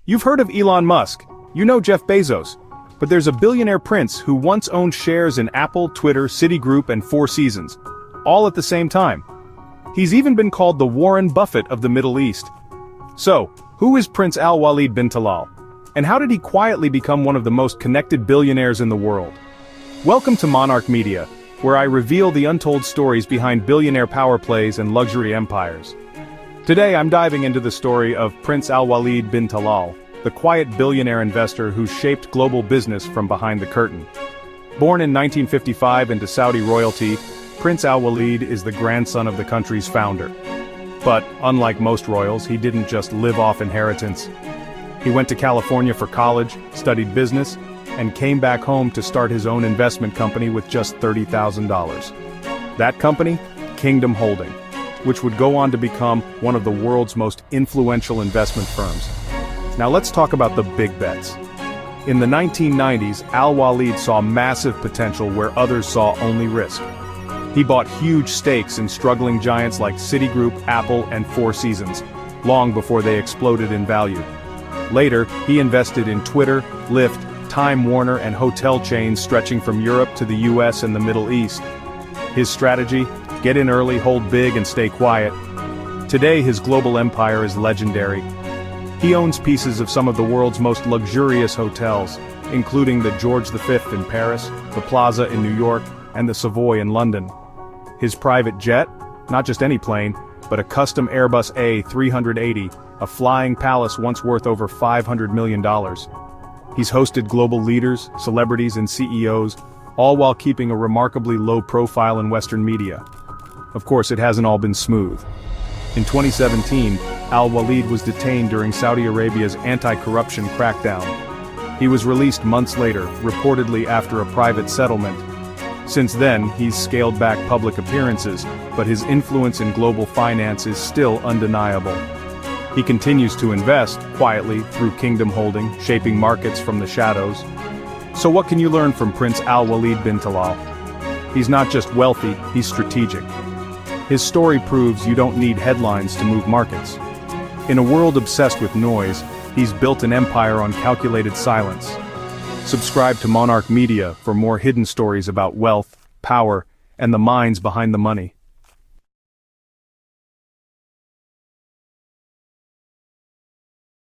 You've heard of Elon Musk, you know Jeff Bezos, but there's a billionaire prince who once owned shares in Apple, Twitter, Citigroup and Four Seasons, all at the same time. He's even been called the Warren Buffett of the Middle East. So, who is Prince Al-Waleed bin Talal? And how did he quietly become one of the most connected billionaires in the world? Welcome to Monarque Media, where I reveal the untold stories behind billionaire power plays and luxury empires. Today I'm diving into the story of Prince Al-Waleed bin Talal, the quiet billionaire investor who shaped global business from behind the curtain. Born in 1955 into Saudi royalty, Prince Al-Waleed is the grandson of the country's founder. But, unlike most royals, he didn't just live off inheritance. He went to California for college, studied business, and came back home to start his own investment company with just $30,000. That company? Kingdom Holding, which would go on to become one of the world's most influential investment firms. Now let's talk about the big bets. In the 1990s, Al-Waleed saw massive potential where others saw only risk. He bought huge stakes in struggling giants like Citigroup, Apple, and Four Seasons, long before they exploded in value. Later, he invested in Twitter, Lyft, Time Warner, and hotel chains stretching from Europe to the US and the Middle East. His strategy? Get in early, hold big, and stay quiet. Today, his global empire is legendary. He owns pieces of some of the world's most luxurious hotels, including the George V in Paris, the Plaza in New York, and the Savoy in London. His private jet? Not just any plane, but a custom Airbus A380, a flying palace once worth over $500 million. He's hosted global leaders, celebrities, and CEOs, all while keeping a remarkably low profile in Western media. Of course, it hasn't all been smooth. In 2017, Al-Waleed was detained during Saudi Arabia's anti-corruption crackdown. He was released months later, reportedly after a private settlement. Since then, he's scaled back public appearances, but his influence in global finance is still undeniable. He continues to invest, quietly, through Kingdom Holding, shaping markets from the shadows. So what can you learn from Prince Al-Waleed bin Talal? He's not just wealthy, he's strategic. His story proves you don't need headlines to move markets. In a world obsessed with noise, he's built an empire on calculated silence. Subscribe to Monarque Media for more hidden stories about wealth, power, and the minds behind the money.